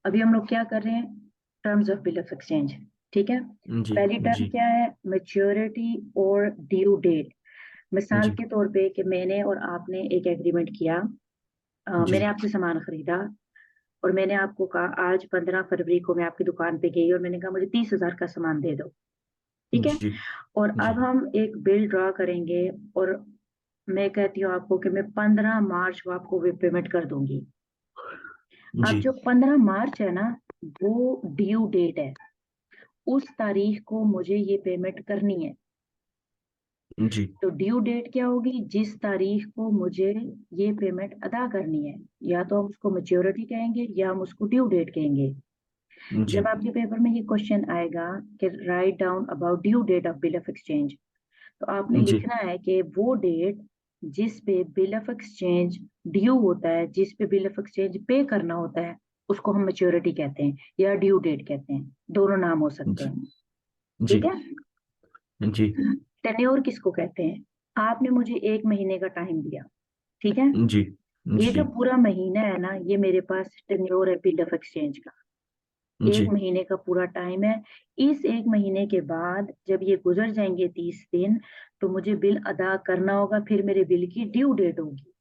अभी हम लोग क्या कर रहे हैं, terms of bill of exchange. ठीक है, जी पहली टर्म जी क्या है, मेच्योरिटी और ड्यू डेट। मिसाल जी के तौर पे कि मैंने और आपने एक एग्रीमेंट किया, मैंने जी आपसे सामान खरीदा और मैंने आपको कहा आज 15 फरवरी को मैं आपकी दुकान पे गई और मैंने कहा मुझे 30,000 का सामान दे दो। ठीक है, जी और जी अब हम एक बिल ड्रा करेंगे और मैं कहती हूँ आपको कि मैं 15 मार्च को आपको पेमेंट कर दूंगी। अब जी जो 15 मार्च है ना, वो ड्यू डेट है, उस तारीख को मुझे ये पेमेंट करनी है। जी तो ड्यू डेट क्या होगी, जिस तारीख को मुझे ये पेमेंट अदा करनी है, या तो हम उसको मेच्योरिटी कहेंगे या हम उसको ड्यू डेट कहेंगे। जी जब आपके पेपर में ये क्वेश्चन आएगा कि write down about due date of bill of exchange, तो आपने जी लिखना है कि वो डेट जिस पे बिल ऑफ एक्सचेंज ड्यू होता है, जिस पे बिल ऑफ एक्सचेंज पे करना होता है, उसको हम मेच्योरिटी कहते हैं या ड्यू डेट कहते हैं, दोनों नाम हो सकते जी हैं। जी ठीक है, जी टेन्योर किसको कहते हैं, आपने मुझे 1 महीने का टाइम दिया। ठीक है, जी ये जी जो पूरा महीना है ना, ये मेरे पास टेन्योर है बिल ऑफ एक्सचेंज का। एक जी महीने का पूरा टाइम है। इस 1 महीने के बाद जब ये गुजर जाएंगे 30 दिन, तो मुझे बिल अदा करना होगा, फिर मेरे बिल की ड्यू डेट होगी।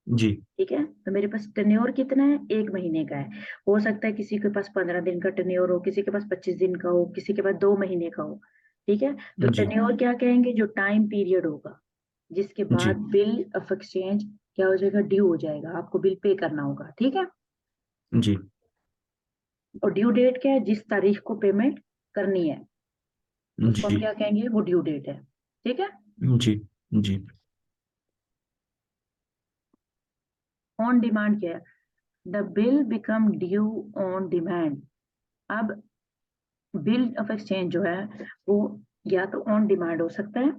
जी ठीक है, तो मेरे पास टेन्योर कितना है, 1 महीने का है। हो सकता है किसी के पास 15 दिन का टेन्योर हो, किसी के पास 25 दिन का हो, किसी के पास 2 महीने का हो। ठीक है, तो जी टेन्योर क्या कहेंगे, जो टाइम पीरियड होगा जिसके बाद जी बिल ऑफ एक्सचेंज क्या हो जाएगा, ड्यू हो जाएगा, आपको बिल पे करना होगा। ठीक है, जी और ड्यू डेट क्या है, जिस तारीख को पेमेंट करनी है, उसको हम जी क्या कहेंगे, वो ड्यू डेट है। ठीक है, जी जी ऑन डिमांड क्या है, the bill become due on demand. अब बिल ऑफ एक्सचेंज जो है वो या तो ऑन डिमांड हो सकता है,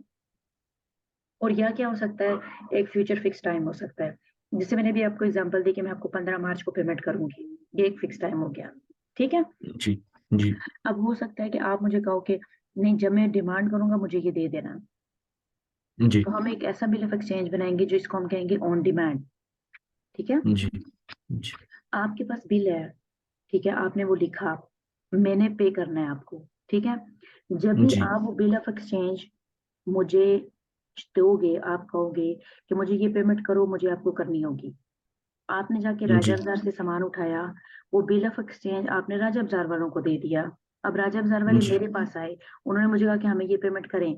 और या क्या हो सकता है, एक फ्यूचर फिक्स टाइम हो सकता है। जैसे मैंने भी आपको एग्जांपल दी कि मैं आपको 15 मार्च को पेमेंट करूंगी, ये एक फिक्स टाइम हो गया। ठीक है, जी जी अब हो सकता है कि आप मुझे कहो कि नहीं, जब मैं डिमांड करूंगा मुझे ये दे देना, जी तो हम एक ऐसा बिल ऑफ एक्सचेंज बनाएंगे जो इसको हम कहेंगे ऑन डिमांड। ठीक है, जी जी आपके पास बिल है, ठीक है, आपने वो लिखा, मैंने पे करना है आपको। ठीक है, जब भी जी आप वो बिल ऑफ एक्सचेंज मुझे दोगे, आप कहोगे कि मुझे ये पेमेंट करो, मुझे आपको करनी होगी। आपने जाके राजा जी बाजार से सामान उठाया, वो बिल ऑफ एक्सचेंज आपने राजा बाजार वालों को दे दिया। अब राजा बाजार वाले जी मेरे पास आए, उन्होंने मुझे कहा कि हमें ये पेमेंट करें,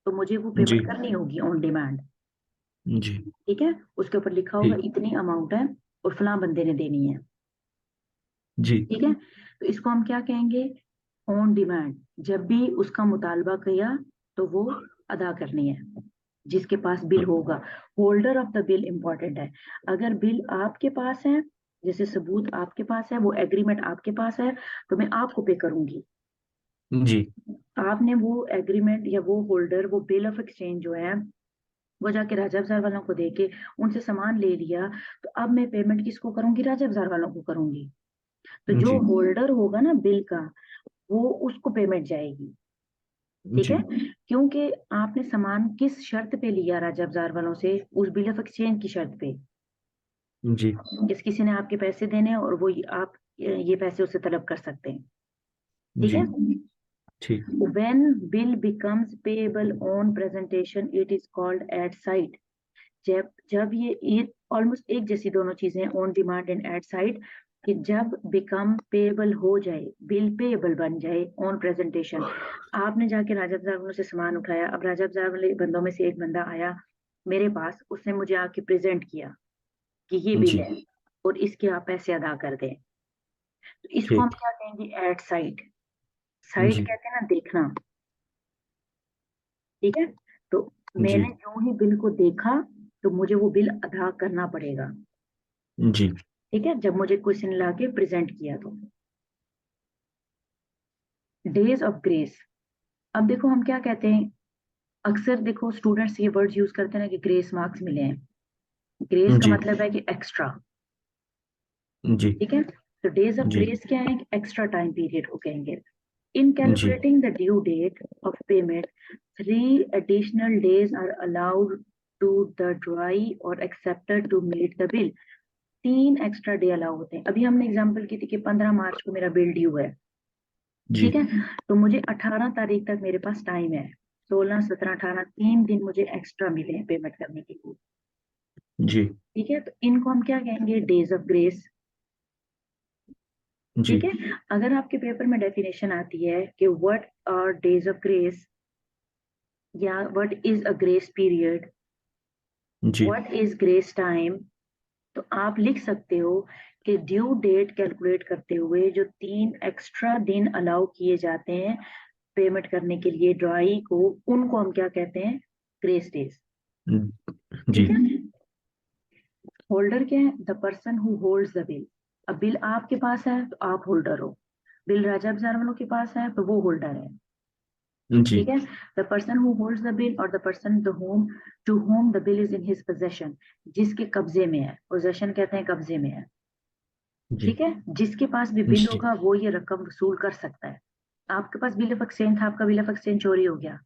तो मुझे वो जी पेमेंट करनी होगी ऑन डिमांड। जी ठीक है, उसके ऊपर लिखा होगा ठीक इतनी अमाउंट है और फलां बंदे ने देनी है। जी ठीक है, तो इसको हम क्या कहेंगे, ऑन डिमांड। जब भी उसका मुतालबा किया तो वो अदा करनी है, जिसके पास बिल होगा। Holder of the bill important है। अगर बिल आपके पास है, जैसे सबूत आपके पास है, वो एग्रीमेंट आपके पास है, तो मैं आपको पे करूंगी। जी आपने वो एग्रीमेंट या वो होल्डर, वो बिल ऑफ एक्सचेंज जो है, वो जाके राजा बाजार वालों को देके उनसे सामान ले लिया, तो अब मैं पेमेंट किसको करूंगी, राजा बाजार वालों को करूंगी। तो जो जी होल्डर होगा ना बिल का, वो उसको पेमेंट जाएगी। ठीक है, जी क्योंकि आपने सामान किस शर्त पे लिया राजा बाजार वालों से, उस बिल ऑफ एक्सचेंज की शर्त पे। जी जिस किसी ने आपके पैसे देने हैं और वो आप ये पैसे उससे तलब कर सकते हैं। ठीक जी है, ठीक when bill becomes payable on presentation it is called at site। जब जब ये ऑलमोस्ट एक जैसी दोनों चीजें, on demand and at sight, कि जब बिकम पेएबल हो जाए, बिल पेएबल बन जाए ऑन प्रेजेंटेशन। आपने जाके राजा बाजार वालों से सामान उठाया, अब राजा बाजार वाले बंदों में से एक बंदा आया मेरे पास, उसने मुझे आके प्रेजेंट किया कि ये बिल जी है और इसके आप पैसे अदा कर दें, तो इसको हम ठीक क्या कहेंगे, एट साइट। साइट जी कहते हैं ना, देखना। ठीक है, तो जी मैंने जो ही बिल को देखा, तो मुझे वो बिल अदा करना पड़ेगा। जी ठीक है, जब मुझे क्वेश्चन ला के प्रेजेंट किया तो। डेज ऑफ ग्रेस, अब देखो हम क्या कहते हैं, अक्सर देखो स्टूडेंट्स ये वर्ड यूज करते हैं ना कि ग्रेस मार्क्स मिले हैं। ग्रेस का जी मतलब है कि एक्स्ट्रा। जी ठीक है, तो डेज ऑफ जी ग्रेस क्या है, एक्स्ट्रा टाइम पीरियड को कहेंगे। इन जी calculating the due date of payment, 3 additional days are allowed to the drawee or acceptor to meet the bill। 3 extra day allow होते हैं। अभी हमने एग्जांपल की थी कि 15 मार्च को मेरा बिल ड्यू है, जी ठीक है, तो मुझे 18 तारीख तक मेरे पास टाइम है, 16, 17, 18, 3 दिन मुझे एक्स्ट्रा मिले हैं पेमेंट करने के लिए, जी ठीक है। तो इनको हम क्या कहेंगे, डेज ऑफ ग्रेस, जी ठीक है। अगर आपके पेपर में डेफिनेशन आती है कि what are days of grace या what is a grace period, जी व्हाट इज ग्रेस टाइम, तो आप लिख सकते हो कि ड्यू डेट कैलकुलेट करते हुए जो 3 एक्स्ट्रा दिन अलाउ किए जाते हैं पेमेंट करने के लिए ड्राई को, उनको हम क्या कहते हैं, ग्रेस डेज, जी ठीक है। होल्डर क्या है, the person who holds the bill. अब बिल आपके पास है तो आप होल्डर हो, बिल राजा बाजार वालों के पास है तो वो होल्डर है, जी ठीक है। The person who holds the bill और the person to whom the bill is in his possession, जिसके कब्जे में है, पोजेशन कहते हैं कब्जे में है, जी ठीक है। जिसके पास भी बिल जी होगा वो ये रकम वसूल कर सकता है। आपके पास बिल ऑफ एक्सचेंज था, आपका बिल ऑफ एक्सचेंज चोरी हो गया,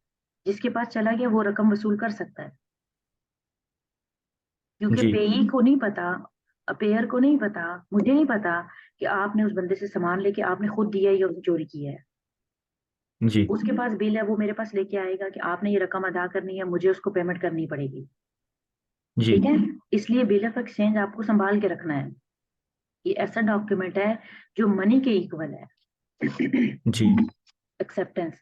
जिसके पास चला गया वो रकम वसूल कर सकता है, क्योंकि जी पेई को नहीं पता, पेयर को नहीं पता, मुझे नहीं पता कि आपने उस बंदे से सामान लेके आपने खुद दिया है या उसने चोरी किया है। जी उसके पास बिल है, वो मेरे पास लेके आएगा कि आपने ये रकम अदा करनी है, मुझे उसको पेमेंट करनी पड़ेगी, जी ठीक है। इसलिए बिल ऑफ एक्सचेंज आपको संभाल के रखना है, ये ऐसा डॉक्यूमेंट है जो मनी के इक्वल है। जी acceptance,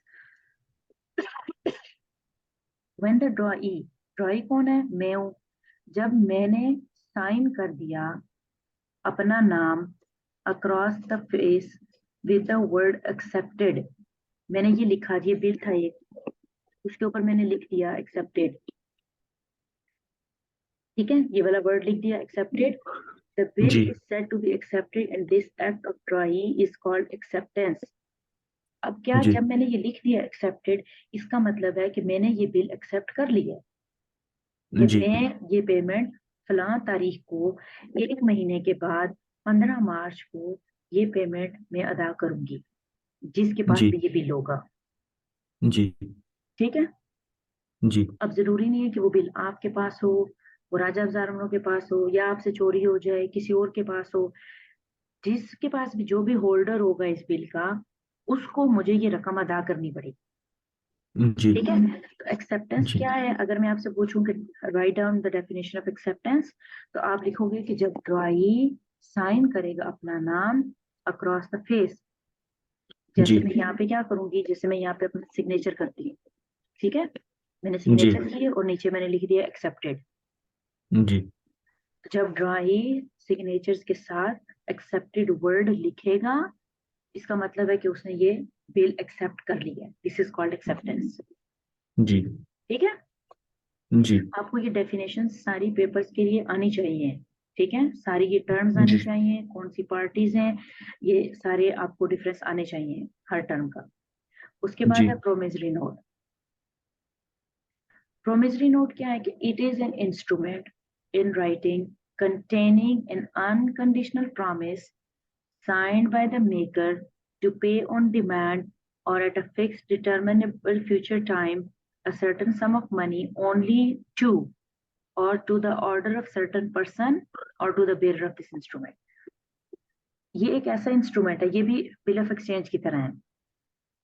when the drawee, drawee कौन है, मैं हूं, जब मैंने साइन कर दिया अपना नाम across the face with the word accepted, मैंने ये लिखा, ये बिल था एक, उसके ऊपर मैंने लिख दिया एक्सेप्टेड, ठीक है, ये वाला वर्ड लिख दिया एक्सेप्टेड, द बिल जी is said to be accepted and this act of drawee is called acceptance. अब क्या, जी जब मैंने ये लिख दिया एक्सेप्टेड, इसका मतलब है कि मैंने ये बिल एक्सेप्ट कर लिया है कि जी मैं ये पेमेंट फलां तारीख को 1 महीने के बाद 15 मार्च को ये पेमेंट मैं अदा करूंगी, जिसके पास जी भी ये बिल होगा, जी ठीक है। जी अब जरूरी नहीं है कि वो बिल आपके पास हो, वो राजा बाजार वालों के पास हो, या आपसे चोरी हो जाए किसी और के पास हो, जिसके पास भी जो भी होल्डर होगा इस बिल का, उसको मुझे ये रकम अदा करनी पड़ेगी, जी ठीक है। तो एक्सेप्टेंस जी क्या है, अगर मैं आपसे पूछूं कि write down the definition of acceptance, तो आप लिखोगे कि जब ड्रॉई साइन करेगा अपना नाम अक्रॉस द फेस, जैसे जी मैं यहाँ पे क्या करूंगी, जैसे मैं यहाँ पे अपना सिग्नेचर करती हूँ, ठीक है, मैंने जी सिग्नेचर किए और नीचे मैंने लिख दिया एक्सेप्टेड, जी जब ड्रॉई सिग्नेचर्स के साथ एक्सेप्टेड वर्ड लिखेगा, इसका मतलब है कि उसने ये बिल एक्सेप्ट कर लिया है, दिस इज कॉल्ड एक्सेप्टेंस, जी ठीक है। जी आपको ये डेफिनेशन सारी पेपर्स के लिए आनी चाहिए, ठीक है, सारी ये टर्म्स आनी जी चाहिए, कौन सी पार्टीज हैं, ये सारे आपको डिफरेंस आने चाहिए हर टर्म का। उसके बाद जी है प्रोमिसरी नोट। प्रोमिसरी नोट क्या है कि it is an instrument in writing containing an unconditional promise signed by the maker to pay on demand or at a fixed determinable future time a certain sum of money only to or to the order of certain person or to the bearer of this instrument। ये एक ऐसा instrument है, ये भी bill of exchange की तरह है।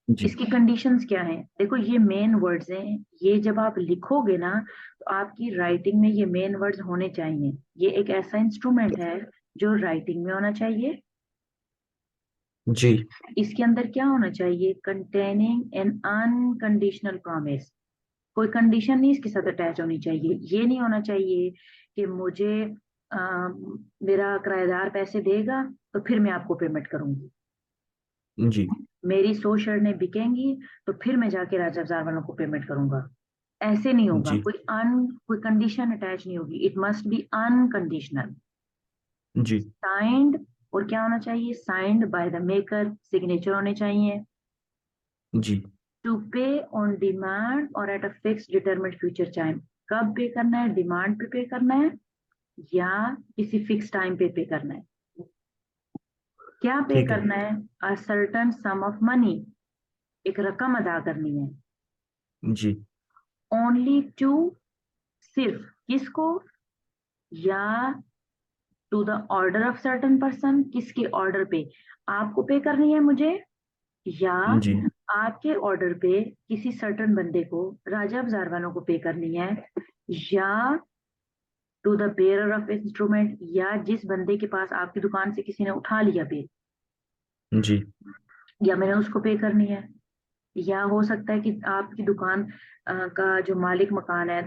जी इसकी कंडीशंस क्या हैं, देखो ये मेन वर्ड्स हैं, ये जब आप लिखोगे ना तो आपकी राइटिंग में ये मेन वर्ड्स होने चाहिए। ये एक ऐसा इंस्ट्रूमेंट है जो राइटिंग में होना चाहिए, जी इसके अंदर क्या होना चाहिए, कंटेनिंग एन अनकंडीशनल प्रॉमिस, कोई कंडीशन नहीं इसके साथ अटैच होनी चाहिए। ये नहीं होना चाहिए कि मुझे मेरा किराएदार पैसे देगा तो फिर मैं आपको पेमेंट करूंगी, जी मेरी 100 शर्टें बिकेंगी तो फिर मैं जाके राजा बाजार वालों को पेमेंट करूंगा, ऐसे नहीं होगा, जी कोई कंडीशन अटैच नहीं होगी, इट मस्ट बी अनकंडीशनल, जी साइंड, और क्या होना चाहिए, signed by the maker, signature होने चाहिए, जी टू पे ऑन डिमांड और at a fix determined future time, कब पे करना है, डिमांड पे करना है या किसी फिक्स टाइम पे करना है, क्या पे ठीक है करना है, a certain some of money, एक रकम अदा करनी है, जी ओनली टू, सिर्फ किसको, या to the order of certain person, किसके ऑर्डर पे, आपको पे करनी है मुझे, या जी आपके ऑर्डर पे किसी सर्टन बंदे को, राजा बाजार वालों को पे करनी है, या to the bearer of instrument, या जिस बंदे के पास आपकी दुकान से किसी ने उठा लिया बिल, जी या मैंने उसको पे करनी है, या हो सकता है कि आपकी दुकान का जो मालिक मकान है,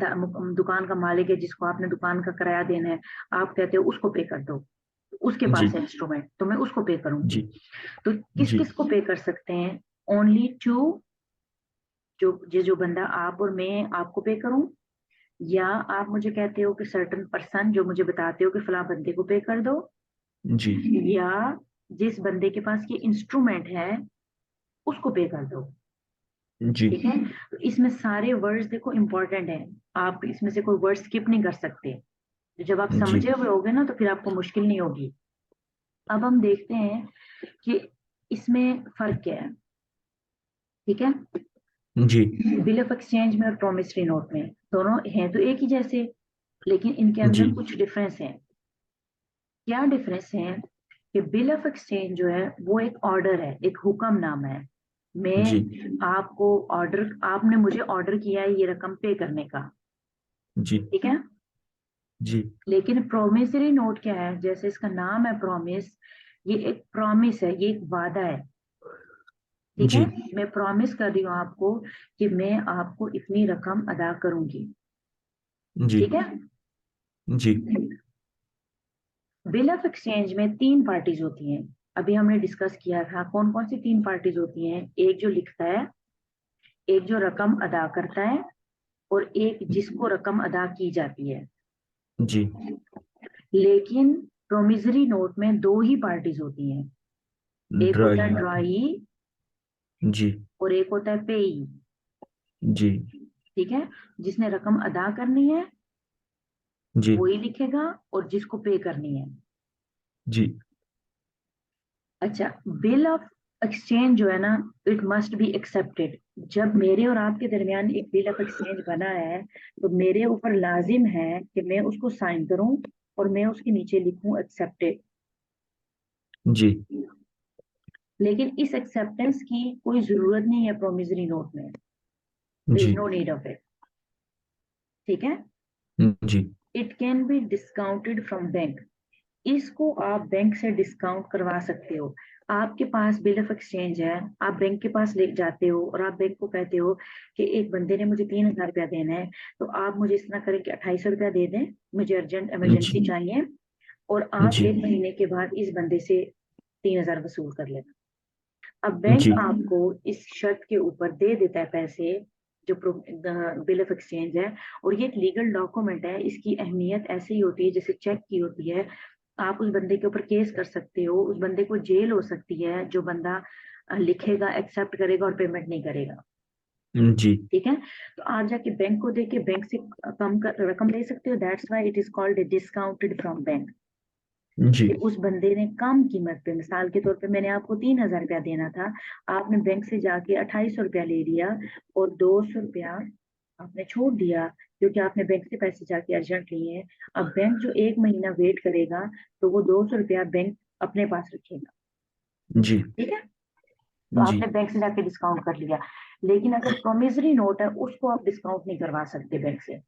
दुकान का मालिक है जिसको आपने दुकान का किराया देना है, आप कहते हो उसको पे कर दो, उसके जी पास है इंस्ट्रूमेंट तो मैं उसको पे करूंगी। जी तो किस जी किस को पे कर सकते हैं? ओनली टू, जो बंदा आप और मैं आपको पे करूं, या आप मुझे कहते हो कि सर्टन पर्सन, जो मुझे बताते हो कि फला बंदे को पे कर दो, जी या जिस बंदे के पास ये इंस्ट्रूमेंट है उसको पे कर दो। जी ठीक है, तो इसमें सारे वर्ड्स देखो इंपॉर्टेंट है, आप इसमें से कोई वर्ड स्किप नहीं कर सकते। तो जब आप जी समझे हुए होगे ना तो फिर आपको मुश्किल नहीं होगी। अब हम देखते हैं कि इसमें फर्क क्या है। ठीक है, जी बिल ऑफ एक्सचेंज में और प्रोमिसरी नोट में दोनों हैं तो एक ही जैसे, लेकिन इनके जी अंदर कुछ डिफरेंस है। क्या डिफरेंस है कि बिल ऑफ एक्सचेंज जो है वो एक ऑर्डर है, एक हुक्मनामा है। जी मैं आपको ऑर्डर, आपने मुझे ऑर्डर किया है ये रकम पे करने का। जी ठीक है, जी लेकिन प्रोमिसरी नोट क्या है, जैसे इसका नाम है प्रॉमिस, ये एक प्रॉमिस है, ये एक वादा है। ठीक है, जी मैं प्रॉमिस कर रही हूँ आपको कि मैं आपको इतनी रकम अदा करूंगी। जी ठीक है, जी बिल ऑफ एक्सचेंज में तीन पार्टीज होती हैं। अभी हमने डिस्कस किया था कौन कौन सी तीन पार्टीज होती हैं, एक जो लिखता है, एक जो रकम अदा करता है, और एक जिसको रकम अदा की जाती है। जी लेकिन प्रोमिसरी नोट में दो ही पार्टीज होती हैं, एक होता है ड्राई ड्रॉई जी और एक होता है पेई। जी ठीक है, जिसने रकम अदा करनी है जी वो ही लिखेगा, और जिसको पे करनी है। जी अच्छा, बिल ऑफ एक्सचेंज जो है ना, इट मस्ट बी एक्सेप्टेड। जब मेरे और आपके दरमियान एक बिल ऑफ एक्सचेंज बना है तो मेरे ऊपर लाजिम है कि मैं उसको साइन करूं और मैं उसके नीचे लिखूं एक्सेप्टेड। जी लेकिन इस एक्सेप्टेंस की कोई जरूरत नहीं है प्रोमिसरी नोट में, देयर इज जी नो नीड ऑफ इट। ठीक है, जी it can be discounted from bank, इसको आप बैंक से डिस्काउंट करवा सकते हो। आपके पास बिल ऑफ एक्सचेंज है, आप बैंक के पास ले जाते हो और आप बैंक को कहते हो कि एक बंदे ने मुझे 3,000 रुपया देना है, तो आप मुझे इस तरह करें कि 2,250 दे दें, मुझे अर्जेंट जी इमरजेंसी चाहिए, और आप जी 1 महीने के बाद इस बंदे से 3,000 वसूल कर लेना। अब बैंक जी आपको इस शर्त के ऊपर दे देता है पैसे, जो बिल ऑफ एक्सचेंज है, और ये एक लीगल डॉक्यूमेंट है, इसकी अहमियत ऐसे ही होती है जैसे चेक की होती है। आप उस बंदे के ऊपर केस कर सकते हो, उस बंदे को जेल हो सकती है जो बंदा लिखेगा, एक्सेप्ट करेगा और पेमेंट नहीं करेगा। जी ठीक है, तो आप जाके बैंक को देके बैंक से कम रकम ले सकते हो, that's why it is called discounted from bank. जी कि उस बंदे ने कम कीमत पे, मिसाल के तौर पे मैंने आपको 3,000 रुपया देना था, आपने बैंक से जाके 2,800 रुपया ले लिया, और 200 रुपया आपने छोड़ दिया क्योंकि आपने बैंक से पैसे जाके अर्जेंट लिए हैं। अब बैंक जो 1 महीना वेट करेगा तो वो 200 रुपया बैंक अपने पास रखेगा। जी ठीक है, तो जी आपने बैंक से जाके डिस्काउंट कर लिया। लेकिन अगर प्रोमिसरी नोट है उसको आप डिस्काउंट नहीं करवा सकते बैंक से।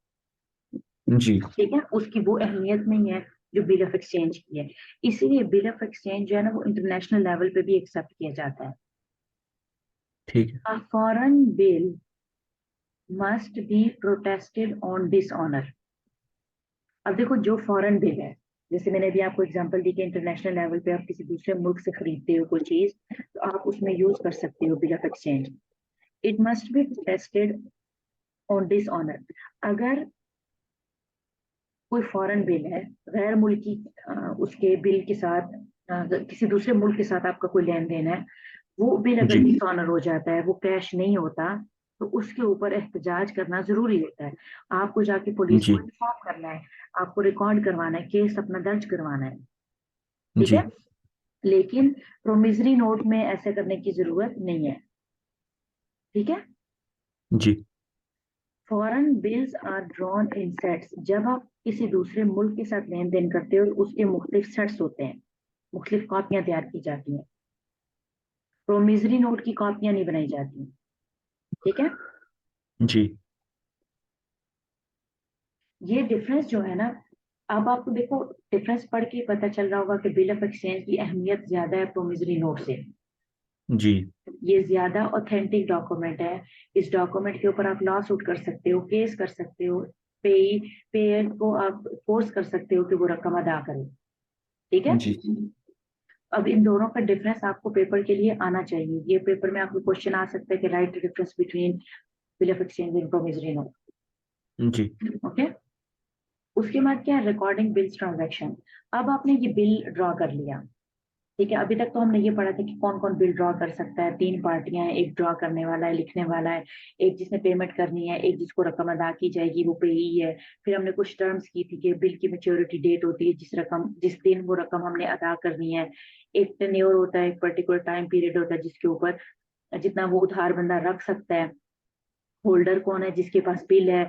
जी ठीक है, उसकी वो अहमियत नहीं है जो बिल ऑफ एक्सचेंज की है। इसीलिए बिल ऑफ एक्सचेंज जो है ना वो इंटरनेशनल लेवल पे भी एक्सेप्ट किया जाता है। ठीक है a foreign bill must be protested on dishonour. अब देखो, जो फॉरेन बिल है, जैसे मैंने अभी आपको एग्जांपल दी कि इंटरनेशनल लेवल पे आप किसी दूसरे मुल्क से खरीदते हो कोई चीज, तो आप उसमें यूज कर सकते हो bill of exchange. It must be protested on dishonour. अगर कोई फॉरेन बिल है, गैर मुल्की उसके बिल के साथ, किसी दूसरे मुल्क के साथ आपका कोई लेन देन है, वो बिल अगर जी डिसऑनर हो जाता है, वो कैश नहीं होता, तो उसके ऊपर एहतजाज करना जरूरी होता है। आपको जाके पुलिस जी को इन्फॉर्म करना है, आपको रिकॉर्ड करवाना है, केस अपना दर्ज करवाना है। ठीक जी है, लेकिन प्रोमिसरी नोट में ऐसे करने की जरूरत नहीं है। ठीक है, जी foreign bills are drawn in sets. जब आप किसी दूसरे मुल्क के साथ लेन देन करते हो उसके मुख्तलिफ सेट्स होते हैं, मुख्तलिफ कॉपियां तैयार की जाती हैं। प्रोमिसरी नोट की कॉपियां नहीं बनाई जाती। ठीक है, जी ये डिफरेंस जो है ना, अब आपको देखो डिफरेंस पढ़ के पता चल रहा होगा कि बिल ऑफ एक्सचेंज की अहमियत ज्यादा है प्रोमिसरी नोट से। जी ये ज्यादा ऑथेंटिक डॉक्यूमेंट है। इस डॉक्यूमेंट के ऊपर आप लॉ सूट कर सकते हो, केस कर सकते हो, पे पेयर को आप फोर्स कर सकते हो कि वो रकम अदा करे। ठीक है, जी अब इन दोनों का डिफरेंस आपको पेपर के लिए आना चाहिए। ये पेपर में आपको क्वेश्चन आ सकता है कि write difference between bill of exchange and promissory note. जी ओके, उसके बाद क्या है, रिकॉर्डिंग बिल्स ट्रांजैक्शन। अब आपने ये बिल ड्रॉ कर लिया। ठीक है, अभी तक तो हमने ये पढ़ा था कि कौन कौन बिल ड्रॉ कर सकता है। तीन पार्टियां हैं, एक ड्रॉ करने वाला है, लिखने वाला है, एक जिसने पेमेंट करनी है, एक जिसको रकम अदा की जाएगी वो पेई है। फिर हमने कुछ टर्म्स की थी कि बिल की मेच्योरिटी डेट होती है जिस दिन वो रकम हमने अदा करनी है। एक टेन्योर होता है, एक पर्टिकुलर टाइम पीरियड होता है जिसके ऊपर जितना वो उधार बंदा रख सकता है। होल्डर कौन है, जिसके पास बिल है।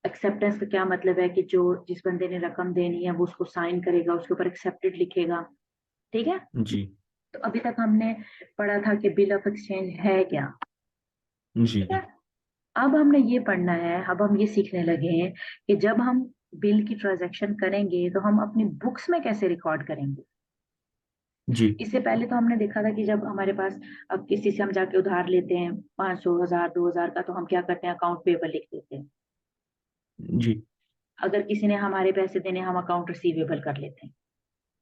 एक्सेप्टेंस का क्या मतलब है कि जो जिस बंदे ने रकम देनी है वो उसको साइन करेगा, उसके ऊपर एक्सेप्टेड लिखेगा। ठीक है, जी तो अभी तक हमने पढ़ा था कि बिल ऑफ एक्सचेंज है क्या। ठीक है, जी अब हमने ये पढ़ना है, अब हम ये सीखने लगे हैं कि जब हम बिल की ट्रांजैक्शन करेंगे तो हम अपनी बुक्स में कैसे रिकॉर्ड करेंगे। जी इससे पहले तो हमने देखा था कि जब हमारे पास, अब किसी से हम जाके उधार लेते हैं 500 1000 2000 का, तो हम क्या करते हैं, अकाउंट पेबल लिख देते हैं। जी अगर किसी ने हमारे पैसे देने, हम अकाउंट रिसीवेबल कर लेते हैं।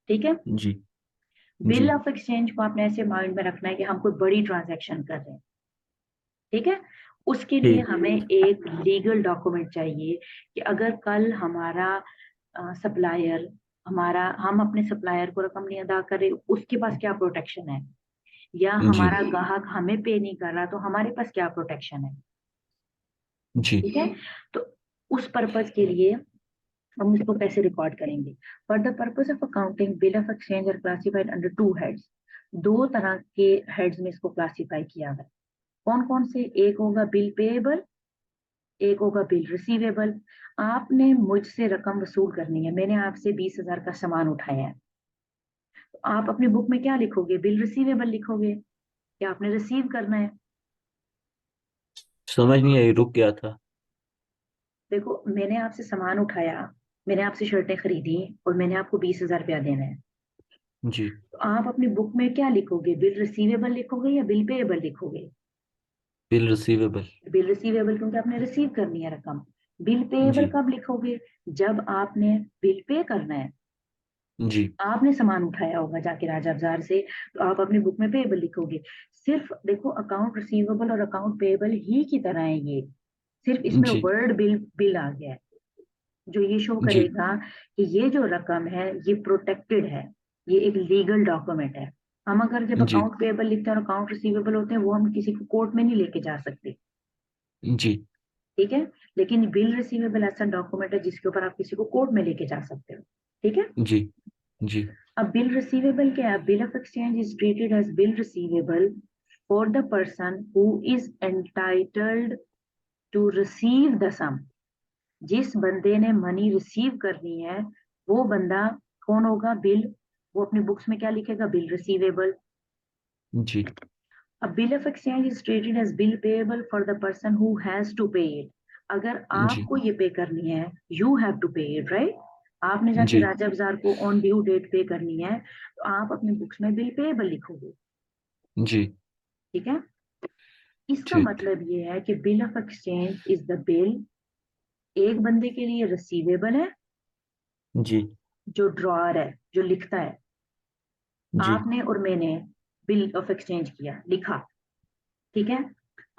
ठीक है, जी जी बिल ऑफ एक्सचेंज को आपने ऐसे माइंड में रखना है कि हम कोई बड़ी ट्रांजैक्शन कर रहे हैं। ठीक है, उसके लिए ठीक हमें एक लीगल डॉक्यूमेंट चाहिए कि अगर कल हमारा सप्लायर, हम अपने सप्लायर को रकम नहीं अदा करें, उसके पास क्या प्रोटेक्शन है, या जी हमारा ग्राहक हमें पे नहीं कर रहा तो हमारे पास क्या प्रोटेक्शन है। जी ठीक है, तो उस पर्पज के लिए हम इसको कैसे रिकॉर्ड करेंगे। For the purpose of accounting bill of exchange are classified under two heads. दो तरह के हेड्स में इसको क्लासिफाई किया गया। कौन कौन से, एक होगा बिल पेएबल, एक होगा बिल रिसीवेबल। आपने मुझसे रकम वसूल करनी है, मैंने आपसे 20,000 का सामान उठाया है, तो आप अपनी बुक में क्या लिखोगे, बिल रिसीवेबल लिखोगे कि आपने रिसीव करना है। समझ नहीं आई, रुक गया था। देखो, मैंने आपसे सामान उठाया, मैंने आपसे शर्टें खरीदी और मैंने आपको 20,000 रुपया देना है। जी तो आप अपनी बुक में क्या लिखोगे, बिल रिसीवेबल लिखोगे या बिल पेएबल लिखोगे। Bill receivable. बिल रिसीवेबल क्योंकि आपने रिसीव करनी है रकम। बिल पेएबल जी कब लिखोगे, जब आपने बिल पे करना है। जी आपने सामान उठाया होगा जाके राजा बाजार से, तो आप अपनी बुक में पेएबल लिखोगे। सिर्फ देखो, अकाउंट रिसीवेबल और अकाउंट पेएबल ही की तरह है ये, सिर्फ इसमें जी वर्ड बिल बिल आ गया है, जो ये शो जी करेगा कि ये जो रकम है ये प्रोटेक्टेड है, ये एक लीगल डॉक्यूमेंट है। हम अगर जब जी अकाउंट पेएबल लिखते हैं और अकाउंट रिसीवेबल होते हैं, वो हम किसी को कोर्ट में नहीं लेके जा सकते। जी ठीक है, लेकिन बिल रिसीवेबल ऐसा डॉक्यूमेंट है जिसके ऊपर आप किसी को कोर्ट में लेके जा सकते हो। ठीक है, जी जी अब बिल रिसीवेबल क्या है, bill of exchange is treated as bill receivable for the person who is entitled to receive the sum. जिस बंदे ने मनी रिसीव करनी है वो बंदा कौन होगा, बिल, वो अपनी बुक्स में क्या लिखेगा, बिल रिसीवेबल। जी A bill of exchange is treated as bill payable for the person who has to pay it। अगर जी आपको ये पे करनी है, you have to pay it, right? आपने जाके जी राजा बाजार को ऑन ड्यू डेट पे करनी है, तो आप अपनी बुक्स में बिल पेएबल लिखोगे। जी ठीक है, इसका ठीक। मतलब ये है कि bill of exchange is the bill, एक बंदे के लिए रिसीवेबल है जी जो ड्रॉअर है, जो लिखता है। जी आपने और मैंने बिल ऑफ एक्सचेंज किया, लिखा। ठीक है,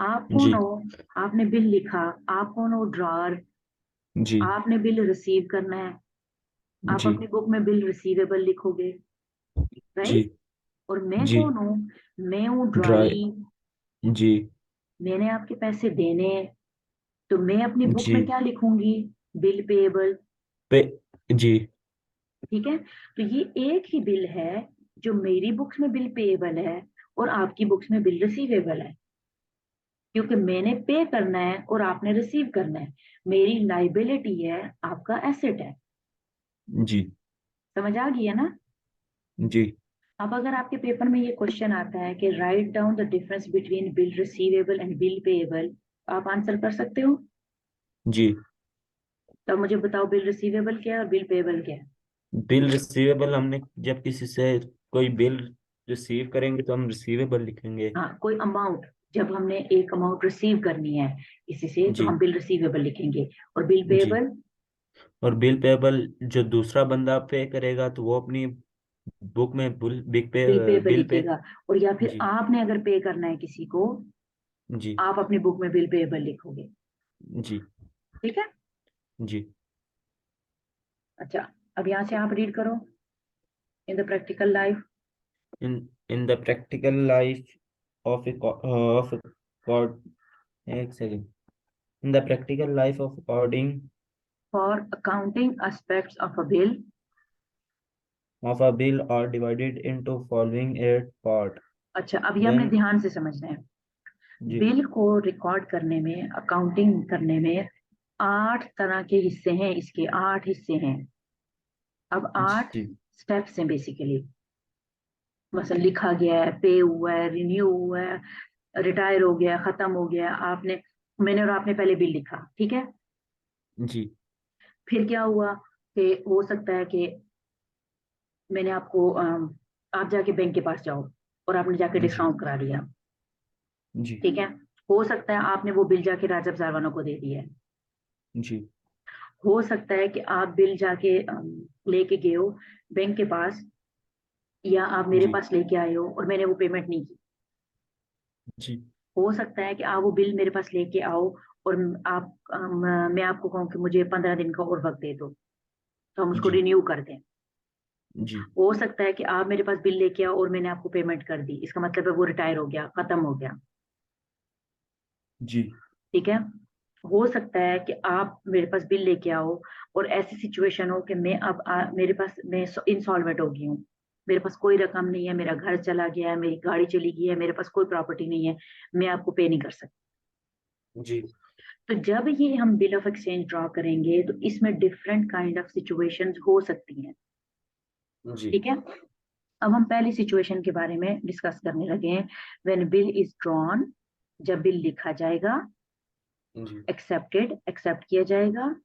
आप कौन जी हो, आपने बिल लिखा, आप कौन हो, ड्रॉअर। जी आपने बिल रिसीव करना है, आप जी अपनी बुक में बिल रिसीवेबल लिखोगे, जी राइट। और मैं जी कौन हूँ, मैं हूँ ड्राई। ड्रॉई। जी मैंने आपके पैसे देने हैं, तो मैं अपनी बुक जी में क्या लिखूंगी, बिल पेएबल। पे जी ठीक है, तो ये एक ही बिल है जो मेरी बुक्स में बिल पेएबल है और आपकी बुक्स में बिल रिसीवेबल है। क्योंकि मैंने पे करना है और आपने रिसीव करना है। मेरी लाइबिलिटी है, आपका एसेट है। जी समझ आ गई है ना? जी अब अगर आपके पेपर में ये क्वेश्चन आता है कि write down the difference between bill receivable and bill payable, आप आंसर कर सकते हो? जी। तो मुझे बताओ, बिल रिसीवेबल क्या है और बिल पेएबल क्या है? बिल रिसीवेबल, हमने जब किसी से कोई बिल रिसीव करेंगे तो हम रिसीवेबल लिखेंगे। हाँ, कोई अमाउंट, जब हमने एक अमाउंट रिसीव करनी है किसी से तो जी हम बिल रिसीवेबल लिखेंगे। और बिल जी। पेएबल? और बिल पेबल जो दूसरा बंदा पे करेगा तो वो अपनी बुक में बिल पेएबल बिल पे। लिखेगा। और या फिर जी आपने अगर पे करना है किसी को, जी आप अपनी बुक में बिल पेएबल लिखोगे। जी ठीक है? जी। अच्छा, अब यहाँ से आप रीड करो। In the practical life, in the practical life of एक second. In the practical life of for accounting aspects of a bill, a bill are divided into following 8 part. अच्छा अब ये हमने Then ध्यान से समझना है। जी बिल को रिकॉर्ड करने में, अकाउंटिंग करने में 8 तरह के हिस्से हैं, इसके 8 हिस्से हैं। अब 8 जी स्टेप्स हैं बेसिकली। मसलन लिखा गया है, पे हुआ है, रिन्यू हुआ है, रिटायर हो गया, खत्म हो गया, आपने, मैंने और आपने पहले बिल लिखा, ठीक है? जी फिर क्या हुआ कि हो सकता है कि मैंने आपको आप जाके बैंक के पास जाओ और आपने जाके जी डिस्काउंट करा लिया। जी ठीक है? हो सकता है आपने वो बिल जाके राजब सारवानों को दे दिया है। जी हो सकता है कि आप बिल जाके लेके गए हो बैंक के पास, या आप मेरे जी पास लेके आए हो और मैंने वो पेमेंट नहीं की। जी हो सकता है कि आप वो बिल मेरे पास लेके आओ और आप मैं आपको कहूँ कि मुझे 15 दिन का और वक्त दे दो, तो हम उसको जी रिन्यू कर दें। जी हो सकता है कि आप मेरे पास बिल लेके आओ और मैंने आपको पेमेंट कर दी, इसका मतलब है वो रिटायर हो गया, खत्म हो गया। जी ठीक है? हो सकता है कि आप मेरे पास बिल लेके आओ और ऐसी सिचुएशन हो कि मैं अब मेरे पास, मैं इंसॉल्वेंट हो गई हूँ, मेरे पास कोई रकम नहीं है, मेरा घर चला गया है, मेरी गाड़ी चली गई है, मेरे पास कोई प्रॉपर्टी नहीं है, मैं आपको पे नहीं कर सकती। जी तो जब ये हम बिल ऑफ एक्सचेंज ड्रॉ करेंगे तो इसमें डिफरेंट काइंड ऑफ सिचुएशंस हो सकती हैं। जी ठीक है? अब हम पहली सिचुएशन के बारे में डिस्कस करने लगे हैं। व्हेन बिल इज ड्रॉन, जब बिल लिखा जाएगा, जी एक्सेप्टेड, एक्सेप्ट किया जाएगा,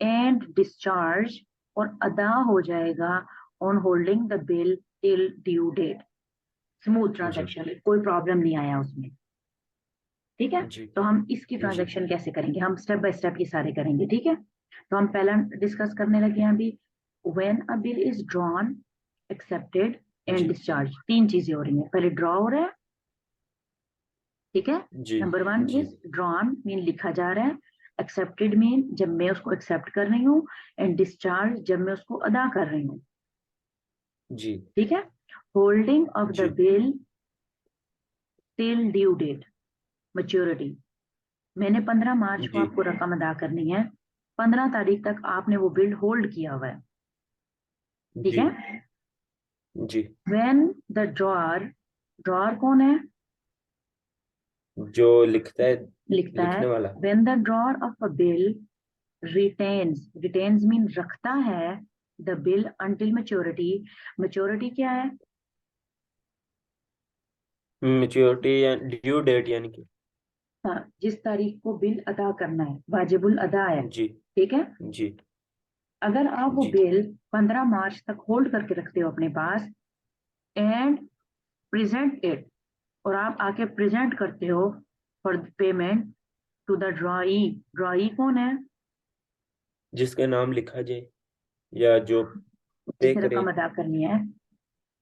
एंड डिस्चार्ज, और अदा हो जाएगा on holding the bill till due date. Smooth जी ट्रांजेक्शन, कोई प्रॉब्लम नहीं आया उसमें। ठीक है? जी तो हम इसकी जी ट्रांजेक्शन कैसे करेंगे, हम स्टेप बाय स्टेप ये सारे करेंगे। ठीक है? तो हम पहला डिस्कस करने लगे हैं अभी। When a bill is drawn, accepted and जी डिस्चार्ज, 3 चीजें हो रही हैं। पहले ड्रॉ हो रहा है, ठीक है? जी नंबर 1 जी इज ड्रॉन, मीन लिखा जा रहा है। एक्सेप्टेड मीन जब मैं उसको एक्सेप्ट कर रही हूँ। एंड डिस्चार्ज जब मैं उसको अदा कर रही हूँ। जी ठीक है? होल्डिंग ऑफ द जी bill till due date, maturity. मैंने 15 मार्च को जी आपको रकम अदा करनी है, 15 तारीख तक आपने वो बिल होल्ड किया हुआ है। ठीक जी है? जी। व्हेन द ड्रॉअर, ड्रॉअर कौन है? जो लिखता है, लिखता है। लिखने वाला। When the drawer of a bill retains, retains mean रखता है, the bill until maturity. Maturity क्या है? मेच्योरिटी या ड्यू डेट यानी कि। हाँ, जिस तारीख को बिल अदा करना है, वाजिबुल अदा है। जी ठीक है? जी अगर आप वो जी बिल 15 मार्च तक होल्ड करके रखते हो अपने पास, एंड प्रेजेंट इट, और आप आके प्रेजेंट करते हो for payment to the drawee. Drawee कौन है? जिसका नाम लिखा जाए या जो पे जिसने करे। रकम अदा करनी है।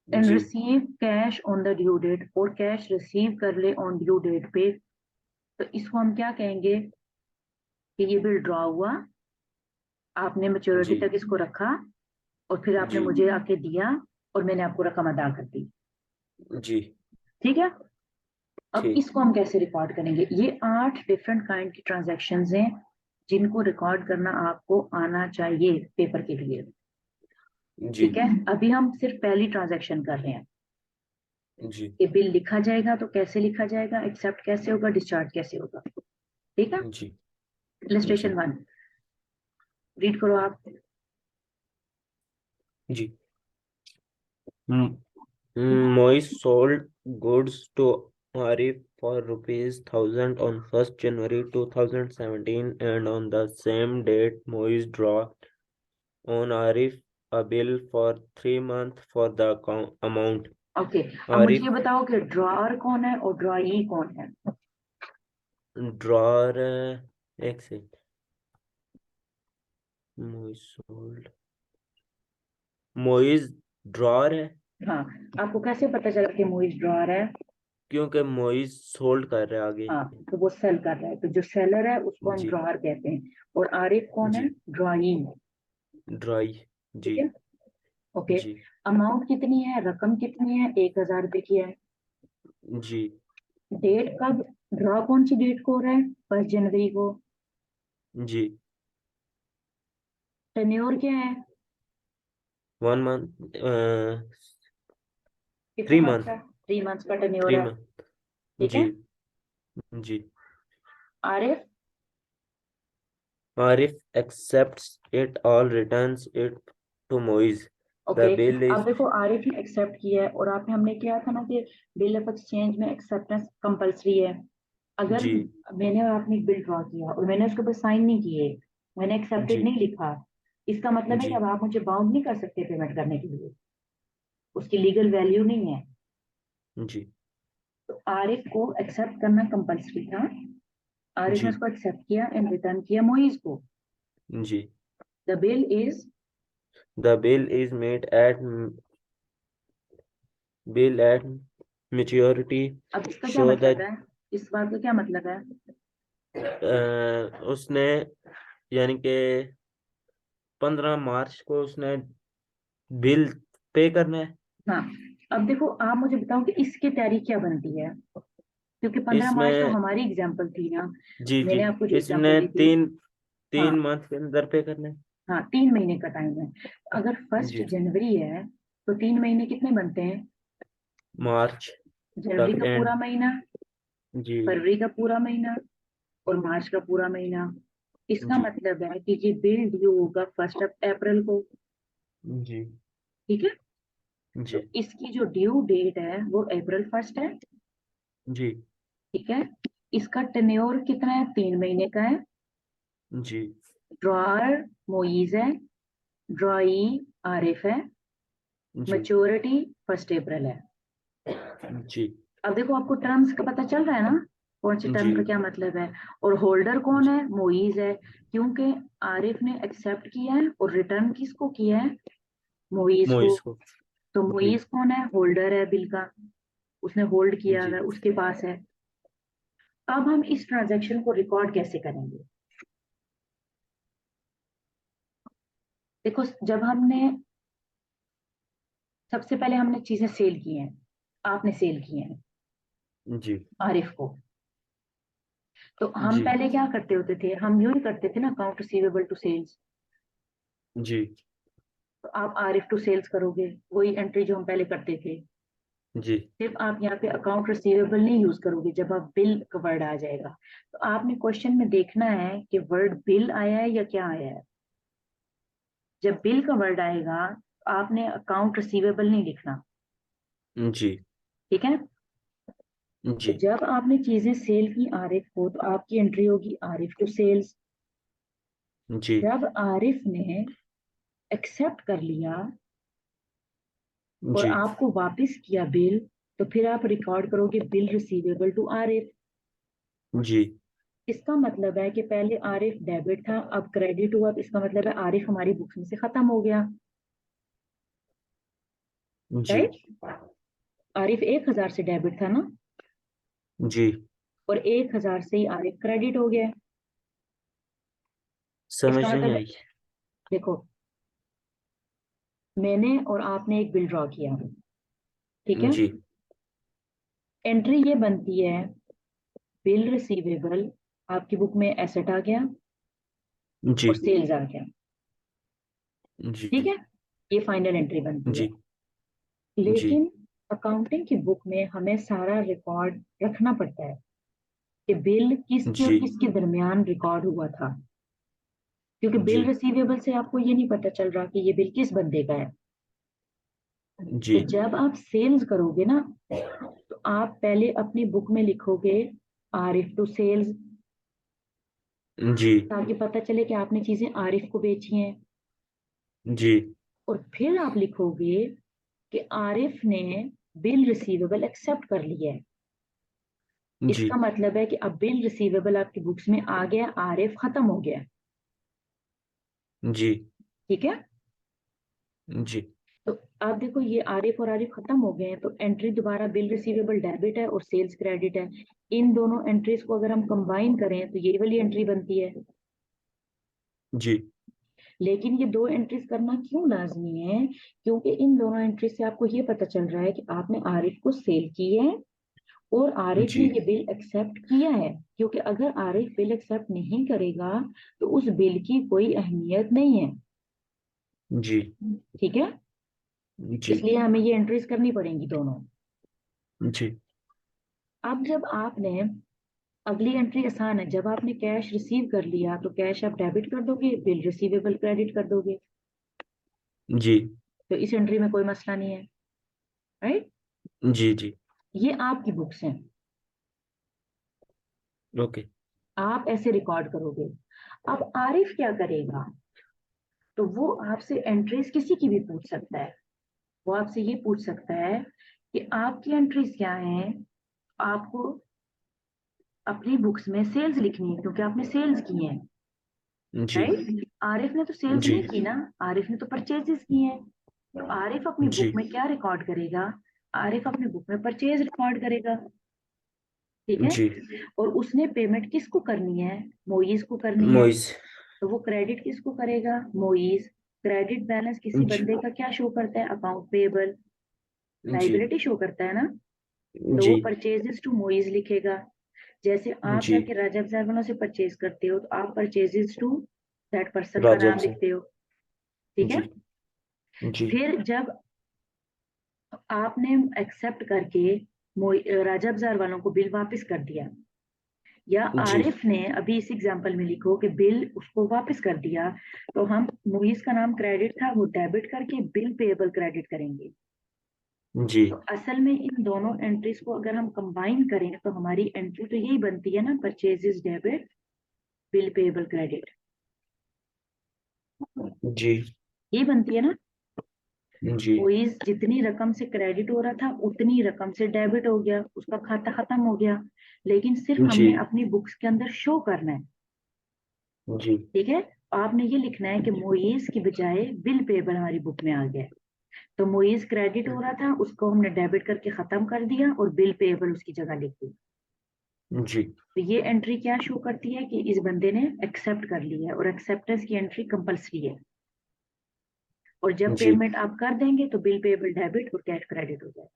एंड जी receive cash on the due date, और कैश रिसीव कर ले ऑन ड्यू डेट पे, तो इसको हम क्या कहेंगे कि ये बिल ड्रॉ हुआ, आपने मैच्योरिटी जी तक इसको रखा और फिर आपने जी मुझे आके दिया और मैंने आपको रकम अदा कर दी। जी। ठीक है? अब ठीक। इसको हम कैसे रिकॉर्ड करेंगे? ये 8 डिफरेंट काइंड की ट्रांजैक्शंस हैं जिनको रिकॉर्ड करना आपको आना चाहिए पेपर के लिए। जी ठीक है? अभी हम सिर्फ पहली ट्रांजैक्शन कर रहे हैं। जी ये बिल लिखा जाएगा तो कैसे लिखा जाएगा, एक्सेप्ट कैसे होगा, डिस्चार्ज कैसे होगा। ठीक है। जी इलस्ट्रेशन जी 1 रीड करो आप। जी। Moise sold goods to Arif for rupees 1,000 on 1st January 2017, and on the same date Moise draw on Arif a bill for 3 months for the amount. Okay, अब मुझे Arif ये बताओ कि ड्रॉअर कौन है और ड्रॉई कौन है। drawer एक second. Moise sold, Moise drawer है हाँ, आपको कैसे पता चला कि मोइज ड्रॉअर है। क्योंकि मोइज सोल्ड कर रहे हैं आगे। हाँ, तो वो सेल कर रहा है, तो जो सेलर है उसको हम जी ड्रॉअर कहते हैं। और आरिफ कौन है, जी। ड्रॉई। ड्राई। ठीक जी है। ओके। जी अमाउंट कितनी है, रकम कितनी है, 1,000 रुपए की है। जी डेट कब, ड्रॉ कौन सी डेट को हो रहा है, 1 जनवरी को। जी। टेन्योर क्या है, 1 मंथ, कितने 3 मंथ। मंथ का, 3 मंथ्स का टेन्योर थ्री है। मंथ ठीक जी है। जी। Arif, Arif accepts it all, returns it to Moiz. Okay. The bill अब is देखो आरिफ ने एक्सेप्ट किया है, और आपने हमने किया था ना कि बिल ऑफ एक्सचेंज में एक्सेप्टेंस कंपलसरी है। अगर जी मैंने और आपने एक बिल ड्रॉ किया और मैंने उसके ऊपर साइन नहीं किए, मैंने एक्सेप्टेड जी नहीं लिखा, इसका मतलब है कि जी अब आप मुझे बाउंड नहीं कर सकते पेमेंट करने के लिए, उसकी लीगल वैल्यू नहीं है। जी तो आरिफ को एक्सेप्ट करना कंपलसरी था, आरिफ ने जी उसको एक्सेप्ट किया एंड रिटर्न किया मोइज को। जी। The bill is, The bill is made at bill at maturity, अब इसका क्या show मतलब that है, इस बात का क्या मतलब है। उसने यानी कि 15 मार्च को उसने बिल पे करना है। हाँ, अब देखो आप मुझे बताओ कि इसकी तारीख क्या बनती है, क्योंकि 15 मार्च तो इसमें हमारी एग्जाम्पल थी ना। जी जी। मैंने आपको जो एग्जाम्पल इसने दी थी। तीन हाँ, 3 मंथ के अंदर पे करना है। हाँ 3 महीने का टाइम है। अगर फर्स्ट जी जनवरी है तो 3 महीने कितने बनते हैं, मार्च जनवरी तक का एंड। पूरा महीना, जी फरवरी का पूरा महीना, और मार्च का पूरा महीना। इसका जी मतलब है कि ये बिल ड्यू होगा 1 अप्रैल को। जी ठीक है। जी तो इसकी जो ड्यू डेट है वो अप्रैल 1 है। जी ठीक है। इसका टेन्योर कितना है, 3 महीने का है। जी ड्रॉअर मोइज है, ड्रॉई आरिफ है, जी मैच्योरिटी 1 अप्रैल है। जी अब देखो आपको टर्म्स का पता चल रहा है ना, कौन से जी टर्म का क्या मतलब है। और होल्डर कौन जी। है, मोइज है, क्योंकि आरिफ ने एक्सेप्ट किया है और रिटर्न किसको किया है, मोइज को। मोइस को। तो जी मोइज कौन है, होल्डर है बिल का, उसने होल्ड किया जी है, उसके पास है। अब हम इस ट्रांजैक्शन को रिकॉर्ड कैसे करेंगे। देखो जब हमने, सबसे पहले हमने चीजें सेल की हैं, आपने सेल की हैं जी आरिफ को। तो हम जी पहले क्या करते होते थे, हम यूं ही करते थे ना, अकाउंट रिसीवेबल टू सेल्स। जी तो आप आरिफ टू सेल्स करोगे, वही एंट्री जो हम पहले करते थे। जी सिर्फ आप यहाँ पे अकाउंट रिसीवेबल नहीं यूज करोगे, जब आप बिल का वर्ड आ जाएगा तो आपने क्वेश्चन में देखना है कि वर्ड बिल आया है या क्या आया है। जब बिल का वर्ड आएगा तो आपने अकाउंट रिसीवेबल नहीं लिखना। जी ठीक है। तो जी जब आपने चीजें सेल की आरिफ को तो आपकी एंट्री होगी आरिफ टू सेल्स। जी जब आरिफ ने एक्सेप्ट कर लिया और जी आपको वापस किया बिल, तो फिर आप रिकॉर्ड करोगे बिल रिसीवेबल टू आरिफ। जी इसका मतलब है कि पहले आरिफ डेबिट था, अब क्रेडिट हुआ, तो इसका मतलब है आरिफ हमारी बुक्स में से खत्म हो गया। जी राइट। आरिफ 1,000 से डेबिट था ना, जी। और 1,000 से ही आरिफ क्रेडिट हो गया। समझ इसका नहीं मतलब है, आई। देखो मैंने और आपने एक बिल ड्रॉ किया, ठीक है। जी एंट्री ये बनती है, बिल रिसीवेबल आपकी बुक में एसेट आ गया जी और सेल्स आ गया। ठीक जी है। ये फाइनल एंट्री बनती जी है। जी लेकिन अकाउंटिंग की बुक में हमें सारा रिकॉर्ड रखना पड़ता है कि बिल किसके और जी किसके दरमियान रिकॉर्ड हुआ था, क्योंकि बिल जी रिसीवेबल से आपको ये नहीं पता चल रहा कि ये बिल किस बंदे का है। जी तो जब आप सेल्स करोगे ना, तो आप पहले अपनी बुक में लिखोगे आरिफ टू सेल्स, जी ताकि पता चले कि आपने चीजें आरिफ को बेची हैं। जी और फिर आप लिखोगे कि आरिफ ने बिल रिसीवेबल एक्सेप्ट कर लिया है। जी इसका मतलब है कि अब बिल रिसीवेबल आपकी बुक्स में आ गया, आरिफ खत्म हो गया। जी ठीक है। जी तो आप देखो ये आरिफ और आरिफ खत्म हो गए हैं, तो एंट्री दोबारा बिल रिसीवेबल डेबिट है और सेल्स क्रेडिट है। इन दोनों एंट्रीज को अगर हम कंबाइन करें तो ये वाली एंट्री बनती है। जी लेकिन ये दो एंट्रीज करना क्यों लाजमी है? क्योंकि इन दोनों एंट्री से आपको ये पता चल रहा है कि आपने आरिफ को सेल की है और आरिफ ने जी ये बिल एक्सेप्ट किया है। क्योंकि अगर आरिफ बिल एक्सेप्ट नहीं करेगा तो उस बिल की कोई अहमियत नहीं है। जी ठीक है। जी इसलिए हमें ये एंट्रीज करनी पड़ेंगी दोनों। जी अब जब आपने, अगली एंट्री आसान है, जब आपने कैश रिसीव कर लिया तो कैश आप डेबिट कर दोगे, बिल रिसीवेबल क्रेडिट कर दोगे। जी तो इस एंट्री में कोई मसला नहीं है, राइट। जी जी ये आपकी बुक्स हैं, ओके आप ऐसे रिकॉर्ड करोगे। अब आरिफ क्या करेगा? तो वो आपसे एंट्रीज किसी की भी पूछ सकता है। वो आपसे ये पूछ सकता है कि आपकी एंट्रीज क्या हैं। आपको अपनी बुक्स में सेल्स लिखनी है क्योंकि आपने सेल्स की हैं, जी राइट। आरिफ ने तो सेल्स जी नहीं की ना, आरिफ ने तो परचेजेस की हैं। तो आरिफ अपनी जी बुक में क्या रिकॉर्ड करेगा? आरिफ अपनी बुक में परचेज रिकॉर्ड करेगा। ठीक है। जी और उसने पेमेंट किसको करनी है? मोइज को करनी है। मोइस तो वो क्रेडिट किसको करेगा? मोइज। क्रेडिट बैलेंस किसी जी बंदे का क्या शो करता है? अकाउंट पेबल, जी लाइबिलिटी शो करता है ना। तो जी वो परचेजेस टू मोइज लिखेगा। जैसे आप जी जाके राजा बाजार वालों से परचेज करते हो तो आप परचेजेस टू दैट पर्सन का राजब नाम से लिखते हो। ठीक है। जी जी फिर जब आपने एक्सेप्ट करके राजा बाजार वालों को बिल वापस कर दिया, या जी आरिफ ने अभी इस एग्जांपल में लिखो कि बिल उसको वापस कर दिया, तो हम मुइज का नाम क्रेडिट था वो डेबिट करके बिल पेएबल क्रेडिट करेंगे। जी तो असल में इन दोनों एंट्रीज को अगर हम कंबाइन करें तो हमारी एंट्री तो यही बनती है ना, purchases debit, bill payable credit, जी यही बनती है ना। जी मुइज जितनी रकम से क्रेडिट हो रहा था उतनी रकम से डेबिट हो गया, उसका खाता खत्म हो गया। लेकिन सिर्फ जी हमने अपनी बुक्स के अंदर शो करना है। जी ठीक है। आपने ये लिखना है कि मोइज की बजाय बिल पेबल हमारी बुक में आ गया है। तो मोइज क्रेडिट हो रहा था, उसको हमने डेबिट करके खत्म कर दिया और बिल पेबल उसकी जगह लिख दी। जी तो ये एंट्री क्या शो करती है कि इस बंदे ने एक्सेप्ट कर लिया है, और एक्सेप्टेंस की एंट्री कंपलसरी है। और जब जी पेमेंट आप कर देंगे तो बिल पेबल डेबिट और कैश क्रेडिट हो जाएगा।